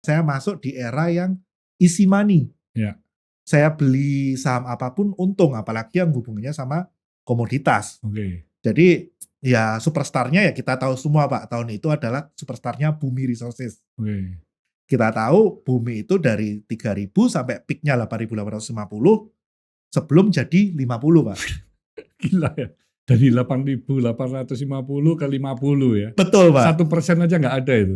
Saya masuk di era yang easy money. Ya. Saya beli saham apapun untung, apalagi yang hubungannya sama komoditas. Oke. Jadi ya superstar-nya ya kita tahu semua Pak, tahun itu adalah superstar-nya Bumi Resources. Oke. Kita tahu Bumi itu dari 3.000 sampai peak-nya 8.850 sebelum jadi 50 Pak. Gila ya. Dari 8.850 ke 50 ya. Betul Pak. 1% aja nggak ada itu.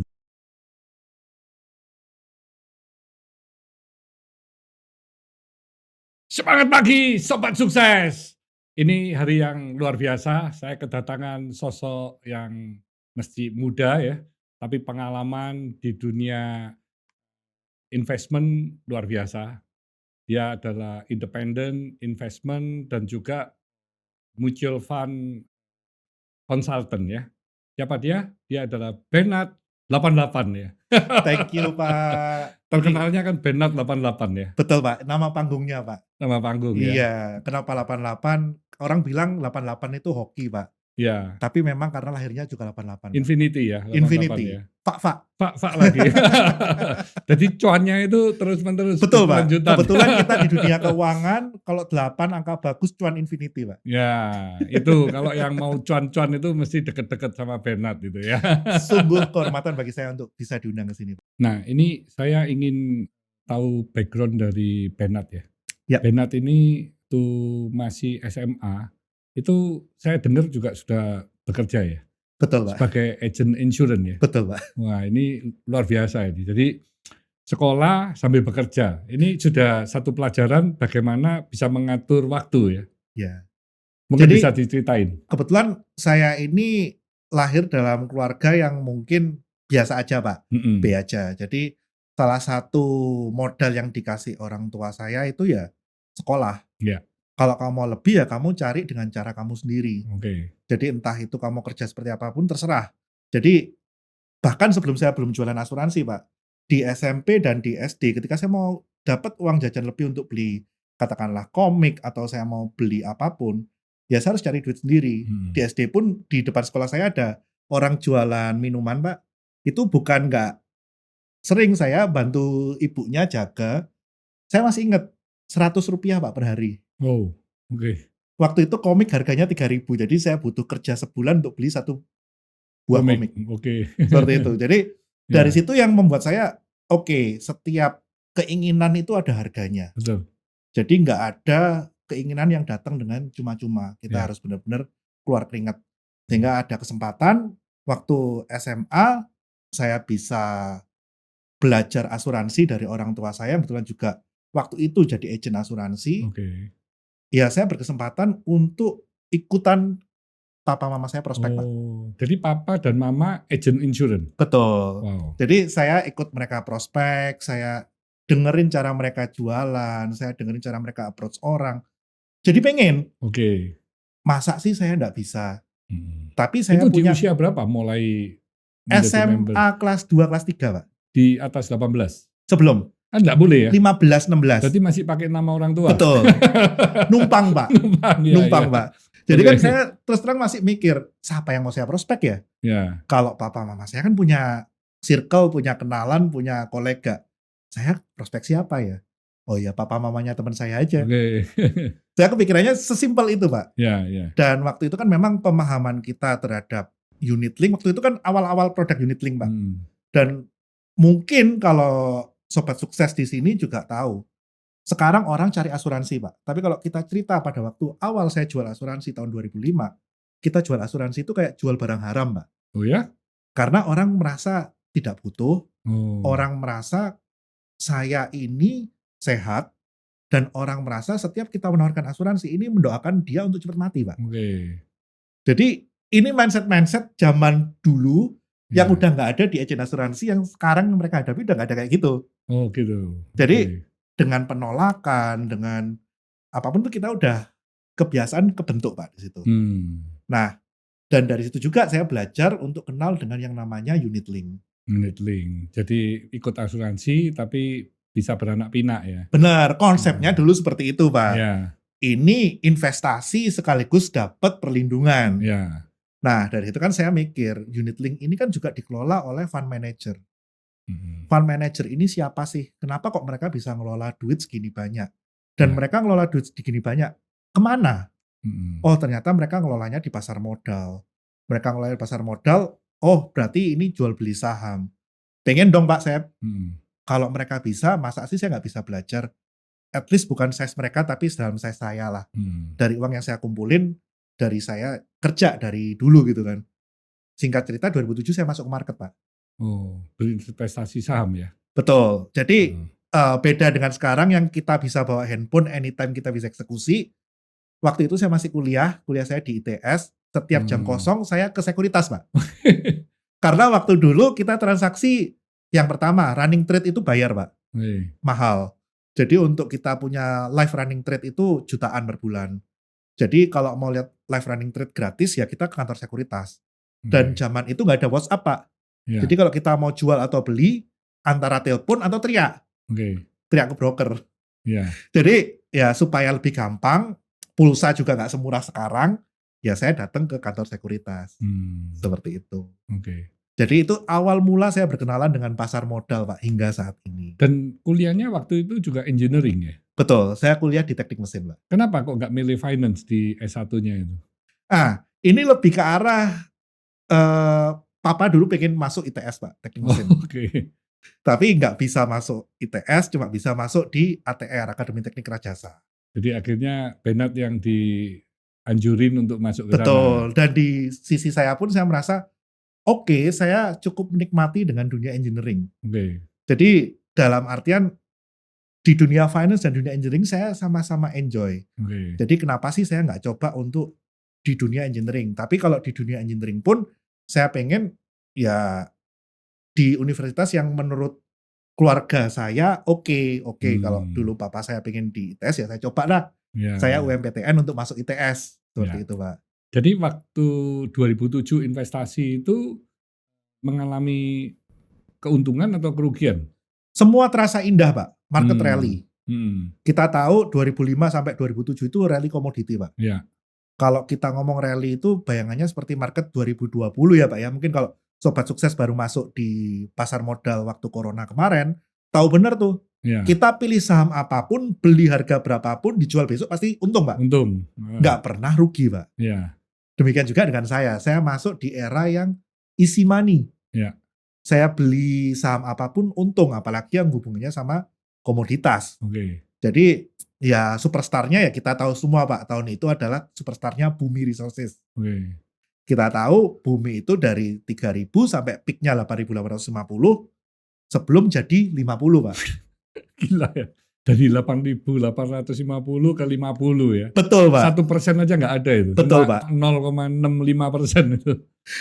Semangat pagi, sobat sukses. Ini hari yang luar biasa. Saya kedatangan sosok yang mesti muda ya, tapi pengalaman di dunia investment luar biasa. Dia adalah independent investment dan juga mutual fund consultant ya. Siapa dia? Dia adalah Bernard 88 ya. Thank you Pak. Terkenalnya kan Bernard 88 ya. Betul Pak, nama panggungnya Pak. Nama panggung ya. Iya, kenapa 88? Orang bilang 88 itu hoki Pak. Ya. Tapi memang karena lahirnya juga 88 Pak. Infinity ya. 88 Infinity. ya. Pak lagi. Jadi cuannya itu terus-menerus. Betul Pak. Berkelanjutan. Kebetulan kita di dunia keuangan kalau 8 angka bagus cuan infinity Pak. Ya, itu kalau yang mau cuan-cuan itu mesti deket-deket sama Bernard gitu ya. Sungguh kehormatan bagi saya untuk bisa diundang ke sini Pak. Nah, ini saya ingin tahu background dari Bernard ya. Ya. Bernard ini tuh masih SMA, itu saya dengar juga sudah bekerja ya. Betul Pak. Sebagai agent insurance ya. Betul Pak. Wah, ini luar biasa ini. Jadi sekolah sambil bekerja. Ini sudah satu pelajaran bagaimana bisa mengatur waktu ya. Ya. Mungkin Jadi, bisa diceritain. Kebetulan saya ini lahir dalam keluarga yang mungkin biasa aja Pak. B aja. Jadi salah satu modal yang dikasih orang tua saya itu ya sekolah. Ya. Kalau kamu mau lebih ya kamu cari dengan cara kamu sendiri. Oke. Jadi entah itu kamu kerja seperti apapun terserah. Jadi bahkan sebelum saya belum jualan asuransi Pak, di SMP dan di SD ketika saya mau dapat uang jajan lebih untuk beli katakanlah komik atau saya mau beli apapun, ya saya harus cari duit sendiri. Di SD pun di depan sekolah saya ada orang jualan minuman Pak. Itu bukan nggak sering saya bantu ibunya jaga. Saya masih ingat Rp100 Pak per hari. Oh, oke. Waktu itu komik harganya 3.000, jadi saya butuh kerja sebulan untuk beli 1 buah komik. Oke. Seperti itu. Jadi dari situ yang membuat saya oke, setiap keinginan itu ada harganya. Betul. Jadi nggak ada keinginan yang datang dengan cuma-cuma. Kita harus benar-benar keluar keringat. Sehingga ada kesempatan waktu SMA saya bisa belajar asuransi dari orang tua saya, kebetulan juga waktu itu jadi agen asuransi. Oke. Ya saya berkesempatan untuk ikutan papa mama saya prospek Pak. Oh, jadi papa dan mama agent insurance? Betul. Wow. Jadi saya ikut mereka prospek, saya dengerin cara mereka jualan, saya dengerin cara mereka approach orang. Jadi pengen. Oke. Masa sih saya nggak bisa? Tapi saya itu punya. Di usia berapa mulai SMA member? kelas 2, kelas 3 Pak. Di atas 18? Sebelum. Kan nggak boleh ya? 15, 16. Berarti masih pakai nama orang tua? Betul. Numpang Pak. Numpang Pak. Jadi kan saya terus terang masih mikir, siapa yang mau saya prospek ya? Ya. Kalau papa mama saya kan punya circle, punya kenalan, punya kolega. Saya prospek siapa ya? Oh ya papa mamanya teman saya aja. Oke. Saya kepikirannya sesimpel itu Pak. Ya. Dan waktu itu kan memang pemahaman kita terhadap unit link, waktu itu kan awal-awal produk unit link Pak. Dan mungkin kalau sobat sukses di sini juga tahu, sekarang orang cari asuransi Pak. Tapi kalau kita cerita pada waktu awal saya jual asuransi tahun 2005, kita jual asuransi itu kayak jual barang haram Pak. Oh ya? Karena orang merasa tidak butuh, orang merasa saya ini sehat, dan orang merasa setiap kita menawarkan asuransi ini mendoakan dia untuk cepat mati Pak. Oke. Jadi ini mindset zaman dulu yang udah nggak ada di agen asuransi yang sekarang mereka hadapi udah nggak ada kayak gitu. Oh gitu. Jadi dengan penolakan, dengan apapun tuh kita udah kebiasaan kebentuk Pak di situ. Nah, dan dari situ juga saya belajar untuk kenal dengan yang namanya unit link. Unit link. Jadi ikut asuransi tapi bisa beranak pinak ya. Benar, konsepnya dulu seperti itu Pak. Ya. Ini investasi sekaligus dapat perlindungan. Ya. Nah dari itu kan saya mikir unit link ini kan juga dikelola oleh fund manager. Mhm. Fund manager ini siapa sih? Kenapa kok mereka bisa ngelola duit segini banyak? Dan Ya. mereka ngelola duit segini banyak kemana? Mhm. Oh, ternyata mereka ngelolanya di pasar modal. Mereka ngelola di pasar modal, oh berarti ini jual beli saham. Pengen dong Pak saya, Mhm. kalau mereka bisa, masa sih saya nggak bisa belajar? At least bukan size mereka, tapi dalam size saya lah. Mhm. Dari uang yang saya kumpulin, dari saya kerja dari dulu gitu kan. Singkat cerita 2007 saya masuk ke market Pak. Oh, berinvestasi saham ya? Betul. Jadi, Heeh. beda dengan sekarang yang kita bisa bawa handphone anytime kita bisa eksekusi. Waktu itu saya masih kuliah saya di ITS, setiap jam Mmm. kosong saya ke sekuritas Pak. Karena waktu dulu kita transaksi yang pertama running trade itu bayar Pak, Oke. mahal. Jadi untuk kita punya live running trade itu jutaan per bulan. Jadi kalau mau lihat live running trade gratis ya kita ke kantor sekuritas. Dan Oke. zaman itu nggak ada WhatsApp Pak. Jadi Iya. kalau kita mau jual atau beli, antara telepon atau teriak, Oke. teriak ke broker. Iya. Jadi ya supaya lebih gampang, pulsa juga nggak semurah sekarang, ya saya datang ke kantor sekuritas. Mmm. Seperti itu. Oke. Jadi itu awal mula saya berkenalan dengan pasar modal Pak, hingga saat ini. Dan kuliahnya waktu itu juga engineering ya? Betul, saya kuliah di teknik mesin Pak. Kenapa kok nggak milih finance di S1-nya itu? Ini lebih ke arah, eee, papa dulu pengen masuk ITS Pak, teknik Oh, mesin. oke. Tapi nggak bisa masuk ITS, cuma bisa masuk di ATR, Akademi Teknik Rajasa. Jadi akhirnya Bernard yang dianjurin untuk masuk ke sana? Betul, dan di sisi saya pun saya merasa, oke, saya cukup menikmati dengan dunia engineering. Oke. Jadi dalam artian di dunia finance dan dunia engineering saya sama-sama enjoy. Oke. Jadi kenapa sih saya nggak coba untuk di dunia engineering? Tapi kalau di dunia engineering pun saya pengen ya di universitas yang menurut keluarga saya oke. Kalau Mmm. dulu papa saya pengen di ITS ya saya coba lah. Iya, Saya iya. UMPTN untuk masuk ITS, Iya. seperti itu Pak. Jadi waktu 2007 investasi itu mengalami keuntungan atau kerugian? Semua terasa indah Pak, market Mmm. rally. Mhm. Kita tahu 2005 sampai 2007 itu rally komoditi Pak. Iya. Kalau kita ngomong rally itu bayangannya seperti market 2020 ya Pak ya, mungkin kalau sobat sukses baru masuk di pasar modal waktu corona kemarin, tahu bener tuh, Iya. kita pilih saham apapun, beli harga berapapun, dijual besok pasti untung Pak, Untung? Heeh. nggak pernah rugi Pak. Iya. Demikian juga dengan saya masuk di era yang easy money. Iya. Saya beli saham apapun untung, apalagi yang hubungannya sama komoditas. Oke. Jadi ya superstar-nya ya kita tahu semua Pak, tahun itu adalah superstar-nya Bumi Resources. Oke. Kita tahu Bumi itu dari 3.000 sampai peak-nya 8.850 sebelum jadi 50 Pak. Gila ya, dari 8.850 ke 50 ya. Betul Pak, 1% aja nggak ada itu, betul cuma Pak. 0,65% itu.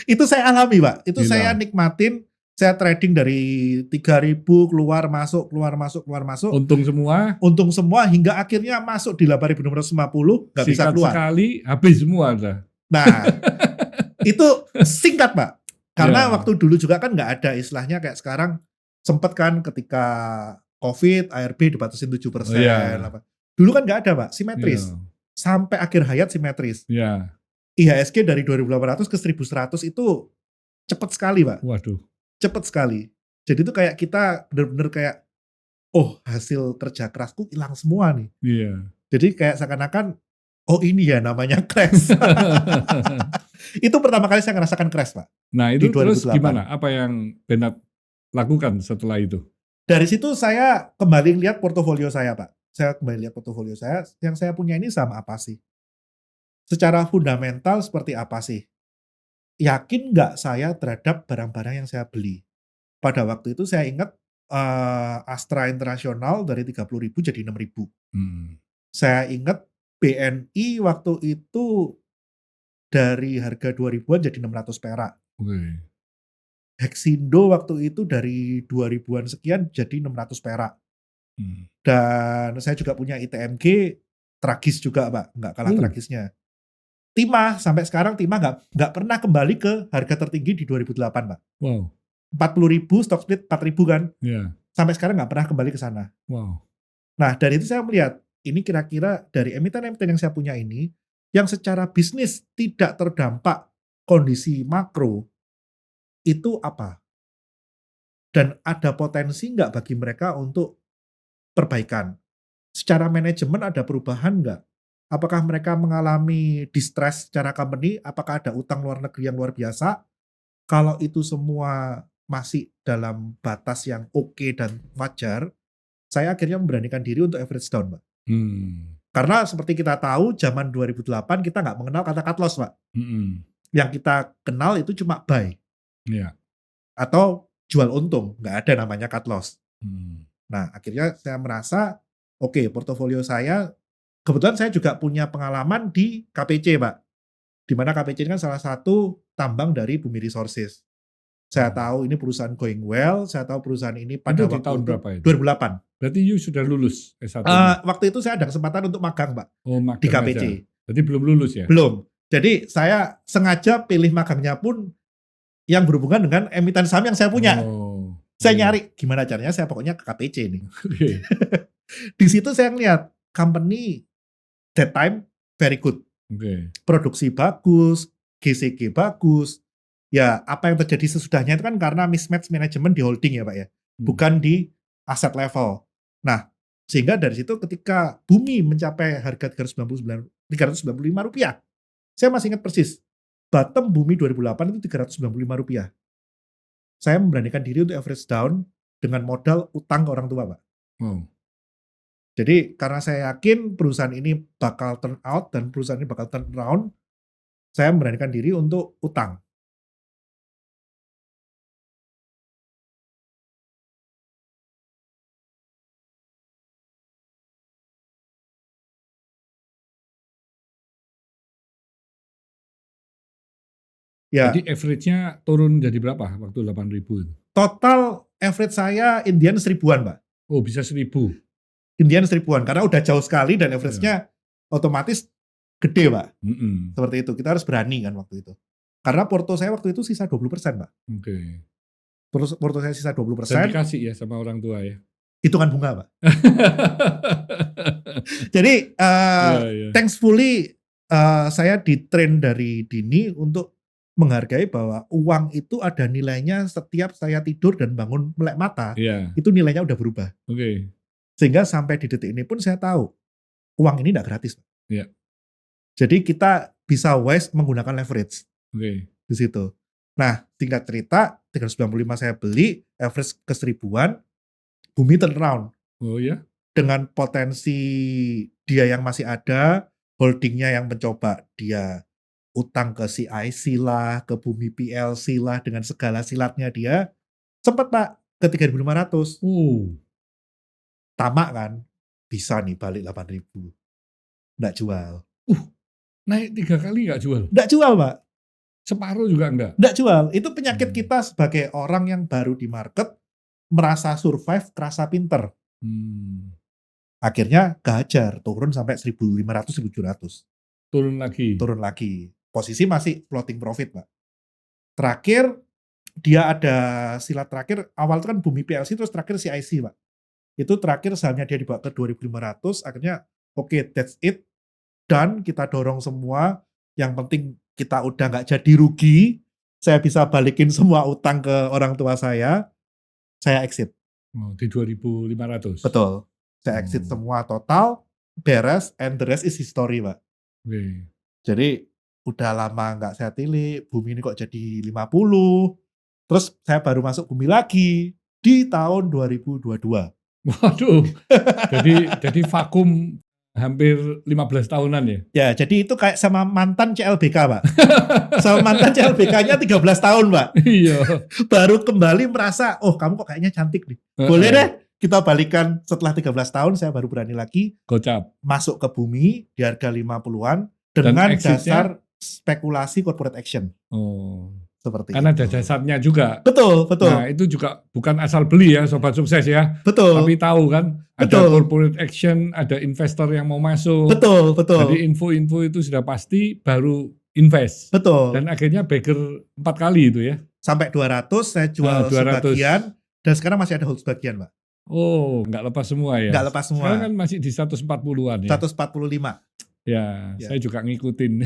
Itu saya alami Pak, itu saya Gila, nikmatin, saya trading dari 3.000 keluar masuk, untung semua, untung semua hingga akhirnya masuk di 8.650 nggak bisa sikat keluar. sekali, habis semua dah. Nah, itu singkat Pak, karena Ya, waktu dulu juga kan nggak ada istilahnya kayak sekarang, sempet kan ketika Covid, ARB dibatasin oh 7%, ya, apa. Dulu kan nggak ada Pak, simetris. iya, Sampai akhir hayat simetris. iya, IHSG dari 2.800 ke 1.100 itu cepet sekali Pak, waduh, cepet sekali. Jadi itu kayak kita bener-bener kayak, oh hasil kerja kerasku hilang semua nih. iya. Jadi kayak seakan-akan, oh ini ya namanya crash. Itu pertama kali saya ngerasakan crash Pak, Nah di itu terus 2008. gimana? Apa yang Bernard lakukan setelah itu? Dari situ saya kembali lihat portofolio saya Pak. Saya kembali lihat portofolio saya, yang saya punya ini saham apa sih? Secara fundamental seperti apa sih? Yakin nggak saya terhadap barang-barang yang saya beli? Pada waktu itu saya ingat, Astra International dari 30.000 jadi 6.000. Hmm, Saya ingat BNI waktu itu dari harga 2.000-an jadi 600 perak. oke, Hexindo waktu itu dari 2.000-an sekian jadi 600 perak. hmm. Dan saya juga punya ITMG, tragis juga Pak, nggak kalah Oh, tragisnya. Timah, sampai sekarang Timah nggak pernah kembali ke harga tertinggi di 2008 Pak. wow, 40.000, stock split 4.000 kan, ya, sampai sekarang nggak pernah kembali ke sana. wow, Nah dari itu saya melihat, ini kira-kira dari emiten-emiten yang saya punya ini, yang secara bisnis tidak terdampak kondisi makro, itu apa? dan ada potensi nggak bagi mereka untuk perbaikan? Secara manajemen ada perubahan nggak? Apakah mereka mengalami distress secara company? Apakah ada utang luar negeri yang luar biasa? Kalau itu semua masih dalam batas yang oke dan wajar, saya akhirnya memberanikan diri untuk average down, Pak. Hmm. Karena seperti kita tahu zaman 2008 kita nggak mengenal kata cut loss, Pak. Yang kita kenal itu cuma buy Iya. atau jual untung, nggak ada namanya cut loss. Hmm. Nah, akhirnya saya merasa, oke, portofolio saya, kebetulan saya juga punya pengalaman di KPC, Pak. Di mana KPC ini kan salah satu tambang dari Bumi Resources. Saya tahu ini perusahaan going well, saya tahu perusahaan ini pada Itu di waktu tahun itu berapa itu? 2008. Berarti you sudah lulus S1-nya? Waktu itu saya ada kesempatan untuk magang, Pak, Oh, di magang KPC. aja. Berarti belum lulus ya? Belum. Jadi saya sengaja pilih magangnya pun yang berhubungan dengan emiten saham yang saya punya. Oh, Saya iya. nyari gimana caranya saya pokoknya ke KPC nih. Oke. Di situ saya ngeliat company that time very good. Oke. Produksi bagus, GCG bagus. Ya, apa yang terjadi sesudahnya itu kan karena mismatch manajemen di holding ya, Pak ya. Bukan di aset level. Nah, sehingga dari situ ketika Bumi mencapai harga Rp395, saya masih ingat persis. Bottom Bumi 2008 itu Rp395. Saya memberanikan diri untuk average down dengan modal utang ke orang tua, Pak. Wow. Jadi karena saya yakin perusahaan ini bakal turn out dan perusahaan ini bakal turn around, saya memberanikan diri untuk utang. Ya, Jadi average-nya turun jadi berapa waktu 8.000 itu? total average saya Indian 1000-an, Pak. Oh, bisa 1.000. Indian 1000-an karena udah jauh sekali dan average-nya otomatis gede, Pak. Seperti itu. Kita harus berani kan waktu itu. Karena porto saya waktu itu sisa 20%, Pak. Oke. Terus porto saya sisa 20%. Dan dikasih ya sama orang tua ya? Hitungan bunga, Pak. Jadi, thankfully saya di-train dari dini untuk menghargai bahwa uang itu ada nilainya setiap saya tidur dan bangun melek mata, Iya. itu nilainya udah berubah. Oke. Sehingga sampai di detik ini pun saya tahu, uang ini nggak gratis, Pak. Iya. Jadi kita bisa wise menggunakan leverage Oke. di situ. Nah, singkat cerita, 395 saya beli, average ke 1000-an, Bumi turn around. Oh ya? Dengan potensi dia yang masih ada, holdingnya yang mencoba dia utang ke CIC lah, ke Bumi PLC lah, dengan segala silatnya dia, sempat, Pak, ke 3.500. Tamak kan, bisa nih balik 8.000. Nggak jual. Naik 3 kali nggak jual? Nggak jual, Pak. Separuh juga enggak? Nggak jual. Itu penyakit kita sebagai orang yang baru di market, merasa survive, kerasa pinter. Akhirnya kehajar, turun sampai 1.500, 1.700. Turun lagi? Turun lagi. Posisi masih floating profit, Pak. Terakhir, dia ada silat terakhir, awal itu kan Bumi PLC, terus terakhir CIC, Pak. Itu terakhir sahamnya dia dibawa ke 2.500, akhirnya oke, that's it. Dan kita dorong semua, yang penting kita udah nggak jadi rugi, saya bisa balikin semua utang ke orang tua saya exit. Oh, di 2.500? Betul. Saya exit semua total, beres, and the rest is history, Pak. Oke. Jadi udah lama nggak saya tilik, Bumi ini kok jadi 50, terus saya baru masuk Bumi lagi di tahun 2022. Waduh, jadi vakum hampir 15 tahunan ya? Ya, jadi itu kayak sama mantan CLBK, Pak. Sama mantan CLBK-nya 13 tahun, Pak. Iya. Baru kembali merasa, oh kamu kok kayaknya cantik nih. Boleh deh kita balikan setelah 13 tahun, saya baru berani lagi Gocap. masuk ke Bumi di harga 50-an dengan dasar spekulasi corporate action. Oh. Seperti karena itu. ada dasarnya juga. Betul. Nah, itu juga bukan asal beli ya, Sobat Sukses ya. Betul. Tapi tahu kan, ada corporate action, ada investor yang mau masuk. Betul. Jadi info-info itu sudah pasti baru invest. Betul. Dan akhirnya Baker 4 kali itu ya. Sampai 200 saya jual 200. sebagian, dan sekarang masih ada hold sebagian, Pak. Oh, nggak lepas semua ya? Nggak lepas semua. Sekarang kan masih di 140-an ya? 145. Ya, Ya. saya juga ngikutin.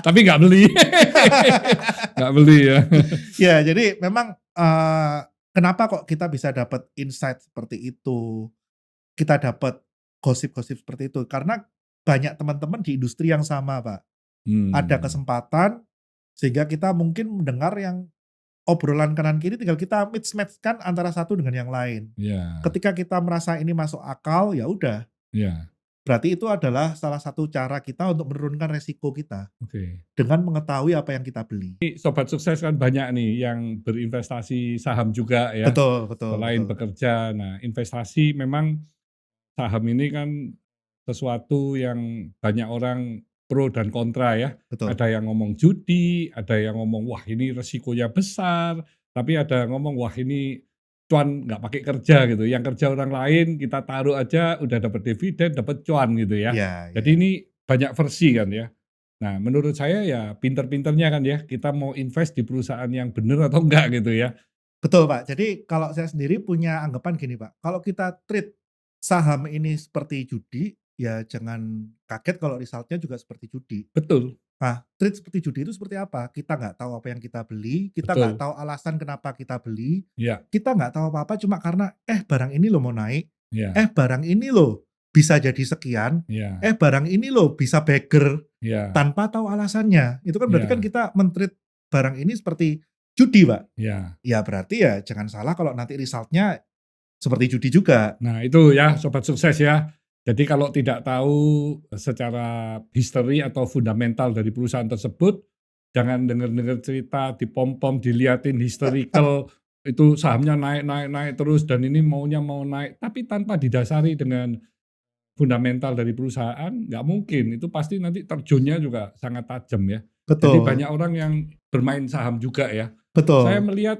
Tapi nggak beli. Nggak beli ya. Ya, jadi memang kenapa kok kita bisa dapat insight seperti itu, kita dapat gosip-gosip seperti itu, karena banyak teman-teman di industri yang sama, Pak. Ada Hmm, kesempatan sehingga kita mungkin mendengar yang obrolan kanan kiri tinggal kita mix-match-kan antara satu dengan yang lain. ya, Ketika kita merasa ini masuk akal, ya udah, ya, berarti itu adalah salah satu cara kita untuk menurunkan resiko kita oke. dengan mengetahui apa yang kita beli. Ini sobat sukses kan banyak nih yang berinvestasi saham juga ya, Betul betul selain betul. bekerja. Nah, investasi memang saham ini kan sesuatu yang banyak orang pro dan kontra ya. Betul. Ada yang ngomong judi, ada yang ngomong, "Wah ini resikonya besar," tapi ada yang ngomong, "Wah ini cuan nggak pakai kerja," gitu. Yang kerja orang lain kita taruh aja udah dapat dividen, dapat cuan gitu ya. Iya Jadi iya. ini banyak versi kan ya. Nah menurut saya ya pinter-pinternya kan ya, kita mau invest di perusahaan yang benar atau enggak gitu ya. Betul, Pak. Jadi kalau saya sendiri punya anggapan gini, Pak, kalau kita treat saham ini seperti judi, ya jangan kaget kalau result-nya juga seperti judi. Betul, Nah, treat seperti judi itu seperti apa? Kita nggak tahu apa yang kita beli, kita nggak betul. tahu alasan kenapa kita beli, Iya, kita nggak tahu apa-apa cuma karena, barang ini loh mau naik, iya, barang ini loh bisa jadi sekian, iya, barang ini loh bisa beggar, iya, tanpa tahu alasannya. Itu kan berarti kan iya, kita men-treat barang ini seperti judi, Pak. iya. Ya berarti ya jangan salah kalau nanti result-nya seperti judi juga. Nah itu ya sobat sukses ya. Jadi kalau tidak tahu secara history atau fundamental dari perusahaan tersebut, jangan dengar-dengar cerita, dipom-pom, diliatin historical, itu sahamnya naik naik naik terus dan ini maunya mau naik, tapi tanpa didasari dengan fundamental dari perusahaan, nggak mungkin. Itu pasti nanti terjunnya juga sangat tajam ya. Jadi Betul banyak orang yang bermain saham juga ya. Saya betul. melihat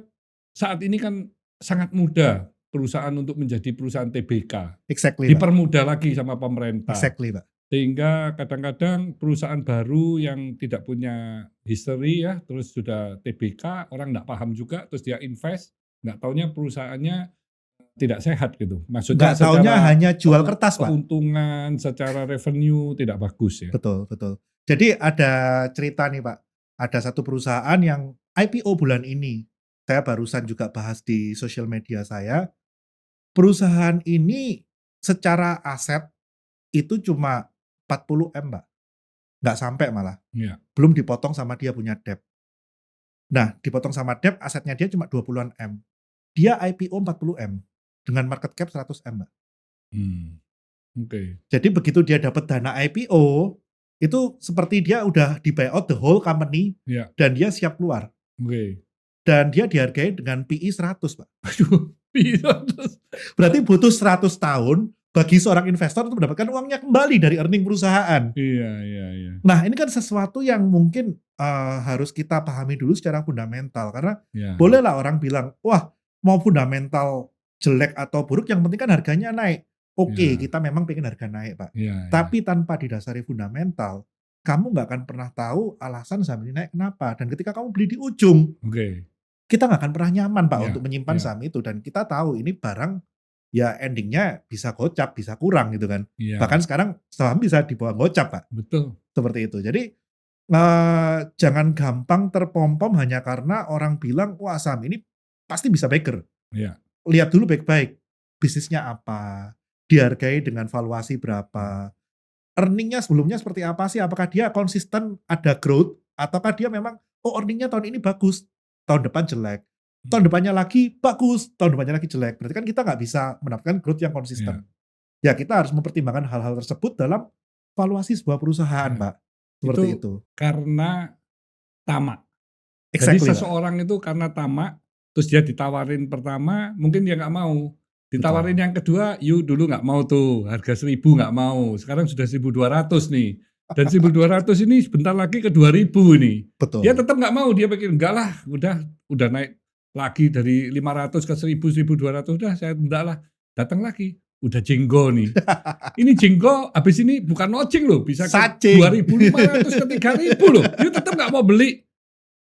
saat ini kan sangat mudah perusahaan untuk menjadi perusahaan TBK. Exactly, Pak. Dipermudah lagi sama pemerintah. Exactly, Pak. Sehingga kadang-kadang perusahaan baru yang tidak punya history ya, terus sudah TBK, orang nggak paham juga, terus dia invest, nggak taunya perusahaannya tidak sehat gitu. Maksudnya Nggak taunya secara hanya jual kertas, Pak. keuntungan, secara revenue tidak bagus ya. Betul betul. Jadi ada cerita nih, Pak. Ada satu perusahaan yang IPO bulan ini. Saya barusan juga bahas di sosial media saya. Perusahaan ini secara aset itu cuma 40 M, Pak. Nggak sampai malah. Iya. Belum dipotong sama dia punya debt. Nah, dipotong sama debt, asetnya dia cuma 20-an M. Dia IPO 40 M dengan market cap 100 M, Mbak. Hmm, oke. Jadi begitu dia dapat dana IPO, itu seperti dia udah di buyout the whole company Iya, dan dia siap keluar. oke. Dan dia dihargai dengan PI 100, Pak. Aduh, bisa terus. Berarti butuh 100 tahun bagi seorang investor untuk mendapatkan uangnya kembali dari earning perusahaan. Iya iya iya. Nah, ini kan sesuatu yang mungkin harus kita pahami dulu secara fundamental karena Iya bolehlah orang bilang, "Wah, mau fundamental jelek atau buruk yang penting kan harganya naik." Oke, iya kita memang pengen harga naik, Pak. iya iya. Tapi tanpa didasari fundamental, kamu nggak akan pernah tahu alasan saham ini naik kenapa. Dan ketika kamu beli di ujung, Oke. kita nggak akan pernah nyaman, Pak, Iya untuk menyimpan iya saham itu. Dan kita tahu ini barang ya endingnya bisa gocap, bisa kurang gitu kan. iya. Bahkan sekarang saham bisa di bawah gocap, Pak. Betul. Seperti itu. Jadi jangan gampang terpom-pom hanya karena orang bilang, "Wah, saham ini pasti bisa beggar." Iya. Lihat dulu baik-baik, bisnisnya apa, dihargai dengan valuasi berapa, earning-nya sebelumnya seperti apa sih, apakah dia konsisten ada growth, ataukah dia memang, "Oh, earning-nya tahun ini bagus, tahun depan jelek, tahun Mmm, depannya lagi bagus, tahun depannya lagi jelek." Berarti kan kita nggak bisa mendapatkan growth yang iya konsisten. Ya kita harus mempertimbangkan hal-hal tersebut dalam valuasi sebuah perusahaan, iya. Pak, seperti Itu itu. karena tamak. Jadi Exactly, Pak. seseorang itu karena tamak, terus dia ditawarin pertama, mungkin dia nggak mau. Ditawarin Betul. yang kedua, "You dulu nggak mau tuh, harga 1.000 nggak mau, sekarang sudah 1.200 nih, dan 1.200 ini sebentar lagi ke 2.000 ini." Dia Betul. tetap nggak mau, dia pikir, "Enggak lah, udah naik lagi dari 500 ke 1.000, 1.200, udah saya enggak lah." Datang lagi, udah jenggo nih. Ini jenggo habis ini bukan nocing loh, bisa ke Cacing. 2.500 ke 3.000 loh, dia tetap nggak mau beli.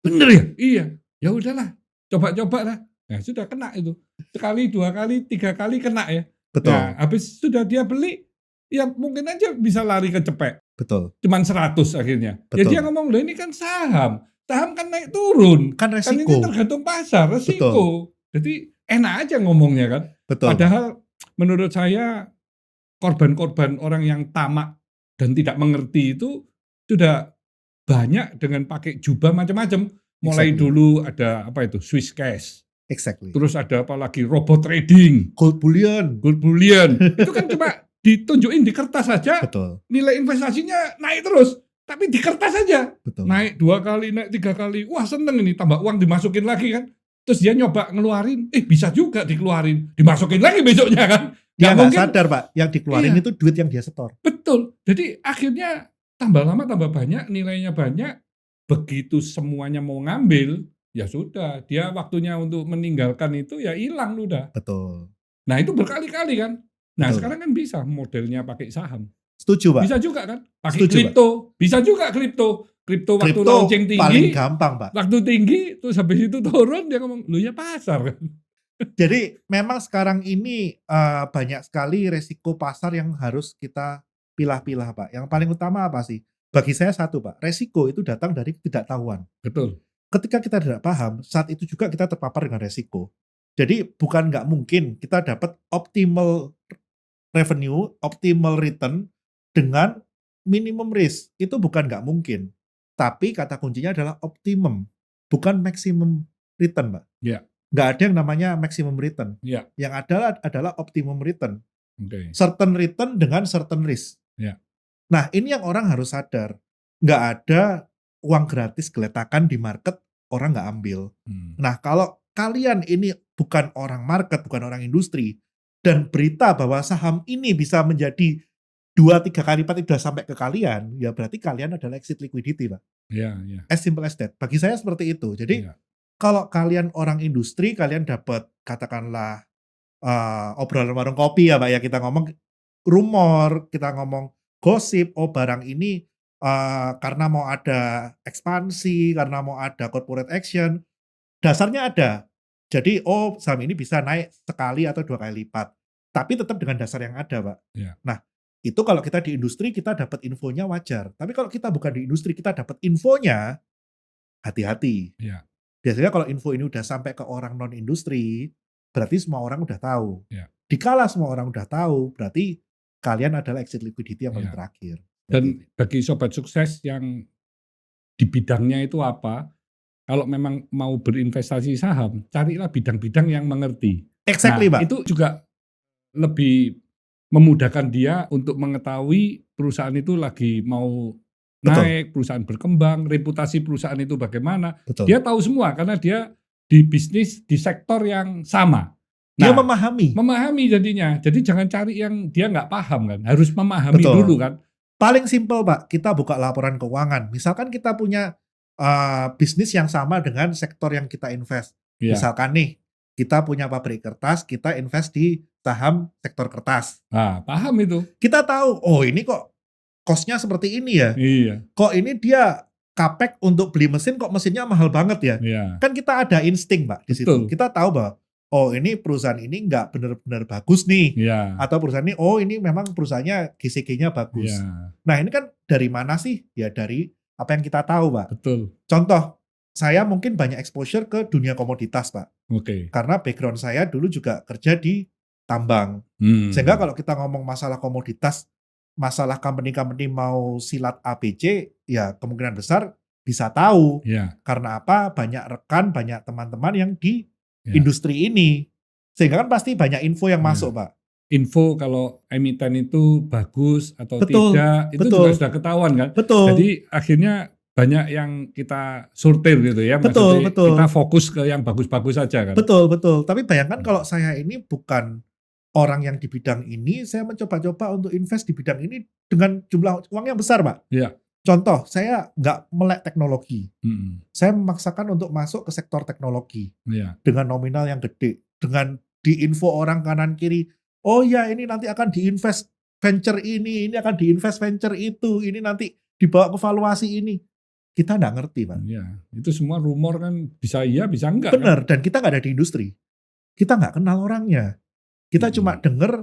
Bener ya? Iya. Ya udahlah, coba-coba lah. Nah sudah kena itu. Sekali, 2 kali, 3 kali kena ya. Nah Betul. habis sudah dia beli, ya mungkin aja bisa lari ke cepek. Betul. Cuman 100 akhirnya. Ya dia Betul. ngomong, "Loh ini kan saham. Saham kan naik turun. Kan Kan ini resiko. tergantung pasar, Betul. resiko." Jadi enak aja ngomongnya kan. Betul, Pak. Padahal menurut saya korban-korban orang yang tamak dan tidak mengerti itu sudah banyak dengan pakai jubah macam-macam. Mulai Exactly. dulu ada apa itu, Swiss cash. Exactly. Terus ada apa lagi, robot trading, Gold bullion. gold bullion. Itu kan cuma ditunjukin di kertas saja, Betul. nilai investasinya naik terus. Tapi di kertas saja. Betul. Naik 2 kali, naik 3 kali. Wah seneng ini, tambah uang dimasukin lagi kan. Terus dia nyoba ngeluarin, bisa juga dikeluarin. Dimasukin lagi besoknya kan. Dia Nggak nggak mungkin. sadar, Pak, yang dikeluarin Iya. itu duit yang dia setor. Betul. Jadi akhirnya tambah lama tambah banyak, nilainya banyak. Begitu semuanya mau ngambil, ya sudah. Dia waktunya untuk meninggalkan itu ya hilang udah. Betul. Nah itu berkali-kali kan. Nah Betul, sekarang kan bisa modelnya pakai saham. Setuju, Pak. Bisa juga kan. Pakai Setuju, Pak. kripto. Bisa juga kripto. Kripto waktu Kripto launching paling tinggi. gampang, Pak. Waktu tinggi, terus habis itu turun, dia ngomong, "Lu ya pasar kan." Jadi memang sekarang ini banyak sekali resiko pasar yang harus kita pilah-pilah, Pak. Yang paling utama apa sih? Bagi saya satu, Pak, resiko itu datang dari ketidaktahuan. Betul. Ketika kita tidak paham, saat itu juga kita terpapar dengan resiko. Jadi bukan nggak mungkin kita dapat optimal revenue, optimal return dengan minimum risk. Itu bukan nggak mungkin. Tapi kata kuncinya adalah optimum, bukan maximum return, Pak. Ya. Nggak ada yang namanya maximum return. Ya. Yang adalah optimum return. Oke. Certain return dengan certain risk. Ya. Nah, ini yang orang harus sadar. Nggak ada uang gratis geletakan di market, orang nggak ambil. Nah, kalau kalian ini bukan orang market, bukan orang industri, dan berita bahwa saham ini bisa menjadi 2-3 kali lipat sudah sampai ke kalian, ya berarti kalian adalah exit liquidity, Pak. Ya, ya. As simple as that. Bagi saya seperti itu. Jadi, Ya. kalau kalian orang industri, kalian dapat katakanlah obrolan warung kopi ya, Pak, ya, kita ngomong rumor, kita ngomong gosip, oh barang ini karena mau ada ekspansi, karena mau ada corporate action, dasarnya ada. Jadi, oh saham ini bisa naik sekali atau 2 kali lipat. Tapi tetap dengan dasar yang ada, Pak. Ya. Nah, itu kalau kita di industri, kita dapat infonya wajar. Tapi kalau kita bukan di industri, kita dapat infonya, hati-hati. Ya. Biasanya kalau info ini udah sampai ke orang non-industri, berarti semua orang udah tahu. Ya. Dikala semua orang udah tahu, berarti kalian adalah exit liquidity yang paling Ya. terakhir. Dan bagi sobat sukses yang di bidangnya itu apa, kalau memang mau berinvestasi saham, carilah bidang-bidang yang mengerti. Exactly, Nah, Pak. itu juga lebih memudahkan dia untuk mengetahui perusahaan itu lagi mau Betul. naik, perusahaan berkembang, reputasi perusahaan itu bagaimana. Betul. Dia tahu semua karena dia di bisnis di sektor yang sama. Dia Nah, memahami. jadinya. Jadi jangan cari yang dia nggak paham kan. Harus memahami Betul. dulu kan. Paling simpel, Pak, kita buka laporan keuangan. Misalkan kita punya bisnis yang sama dengan sektor yang kita invest. Ya. Misalkan nih, kita punya pabrik kertas, kita invest di saham sektor kertas. Nah, paham itu. Kita tahu, oh ini kok cost-nya seperti ini ya. Iya. Kok ini dia capex untuk beli mesin, kok mesinnya mahal banget ya. Iya. Kan kita ada insting, Pak, di situ. Betul. Kita tahu bahwa, oh ini perusahaan ini nggak benar-benar bagus nih. Iya. Atau perusahaan ini, oh ini memang perusahaannya GCG-nya bagus. Iya. Nah ini kan dari mana sih? Ya dari apa yang kita tahu, Pak. Betul. Contoh, saya mungkin banyak exposure ke dunia komoditas, Pak. Oke. Karena background saya dulu juga kerja di tambang. Sehingga kalau kita ngomong masalah komoditas, masalah company-company mau silat ABC, ya kemungkinan besar bisa tahu. Iya. Karena apa? Banyak rekan, banyak teman-teman yang di Ya. industri ini. Sehingga kan pasti banyak info yang Ya. masuk, Pak. Info kalau emiten itu bagus atau Betul, tidak, itu betul. juga sudah ketahuan kan. Betul. Jadi akhirnya banyak yang kita sortir gitu ya. Betul, Maksudnya betul. kita fokus ke yang bagus-bagus saja kan. Betul, betul. Tapi bayangkan kalau saya ini bukan orang yang di bidang ini, saya mencoba-coba untuk invest di bidang ini dengan jumlah uang yang besar, Pak. Iya. Contoh, saya nggak melek teknologi. Mm-mm. Saya memaksakan untuk masuk ke sektor teknologi Iya. dengan nominal yang gede, dengan diinfo orang kanan kiri, oh ya ini nanti akan diinvest venture ini akan diinvest venture itu, ini nanti dibawa ke valuasi ini. Kita nggak ngerti, Pak. Iya. Itu semua rumor kan, bisa iya bisa enggak kan. Benar, dan kita nggak ada di industri. Kita nggak kenal orangnya. Kita cuma denger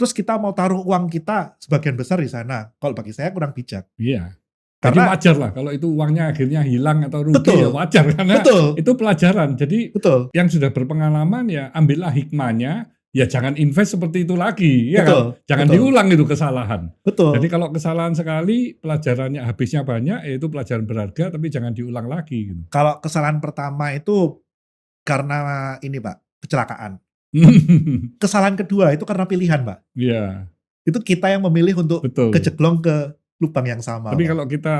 terus kita mau taruh uang kita sebagian besar di sana. Kalau bagi saya kurang bijak. Iya. Jadi Karena wajar lah kalau itu uangnya akhirnya hilang atau rugi betul, ya wajar karena betul, itu pelajaran. Jadi betul, yang sudah berpengalaman ya ambillah hikmahnya, ya jangan invest seperti itu lagi, ya kan? betul, Jangan betul, diulang itu kesalahan. Jadi betul. kalau kesalahan sekali, pelajarannya habisnya banyak, ya itu pelajaran berharga tapi jangan diulang lagi gitu. Kalau kesalahan pertama itu karena ini Pak, kecelakaan. Kesalahan kedua itu karena pilihan Pak. Iya, Itu kita yang memilih untuk betul. kejeblong ke lubang yang sama Tapi Pak. kalau kita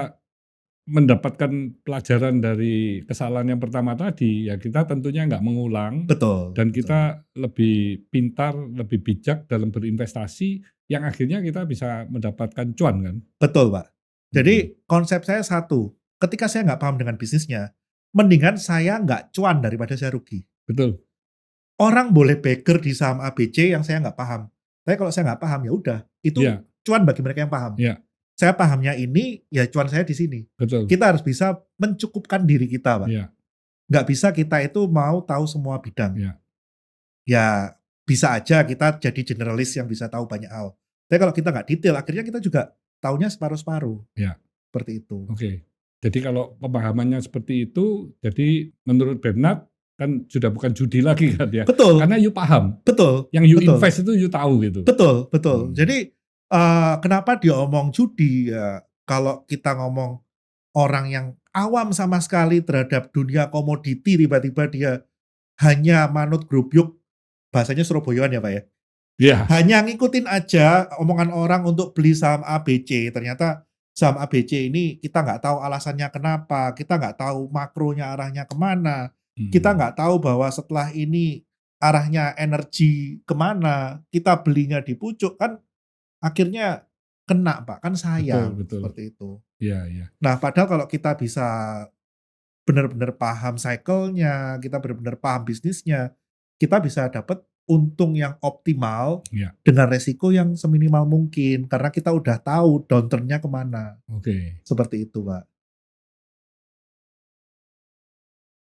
mendapatkan pelajaran dari kesalahan yang pertama tadi, ya kita tentunya nggak mengulang Betul, dan betul, kita lebih pintar, lebih bijak dalam berinvestasi yang akhirnya kita bisa mendapatkan cuan kan. betul Pak. Mhm. Jadi konsep saya satu, ketika saya nggak paham dengan bisnisnya, mendingan saya nggak cuan daripada saya rugi. Betul, Orang boleh beker di saham ABC yang saya nggak paham. Tapi kalau saya nggak paham, ya udah, itu iya, cuan bagi mereka yang paham. iya, Saya pahamnya ini, ya cuan saya di sini. betul, Kita harus bisa mencukupkan diri kita, Pak. iya, Nggak bisa kita itu mau tahu semua bidang. iya, Ya, bisa aja kita jadi generalis yang bisa tahu banyak hal. Tapi kalau kita nggak detail, akhirnya kita juga taunya separuh-separuh. iya, Seperti itu. oke. Jadi kalau pemahamannya seperti itu, jadi menurut Bernard kan sudah bukan judi lagi kan ya, Betul, karena you paham, betul, yang you betul. invest itu you tahu gitu. Betul, betul. Hmm. Jadi, kenapa dia omong judi, ya kalau kita ngomong orang yang awam sama sekali terhadap dunia komoditi, tiba-tiba dia hanya manut grup yuk, bahasanya Surabayaan ya, Pak, ya. Iya, Hanya ngikutin aja omongan orang untuk beli saham ABC, ternyata saham ABC ini kita nggak tahu alasannya kenapa, kita nggak tahu makronya arahnya kemana, kita mhm, nggak tahu bahwa setelah ini arahnya energi kemana, kita belinya di pucuk, kan akhirnya kena, Pak, kan betul, sayang, betul, seperti itu. iya, iya, Nah, padahal kalau kita bisa benar-benar paham cycle-nya, kita benar-benar paham bisnisnya, kita bisa dapat untung yang optimal iya, dengan resiko yang seminimal mungkin, karena kita udah tahu downturn-nya kemana. oke, Seperti itu, Pak.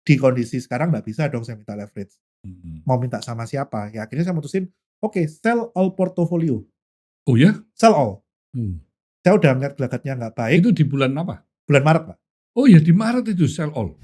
Di kondisi sekarang nggak bisa dong saya minta leverage. mhm. Mau minta sama siapa? Ya akhirnya saya mutusin, oke, sell all portfolio, Oh ya? sell all. Hmm. Saya udah ngeliat gelagatnya nggak baik, Itu di bulan apa? bulan Maret, Pak. Oh ya di Maret itu sell all?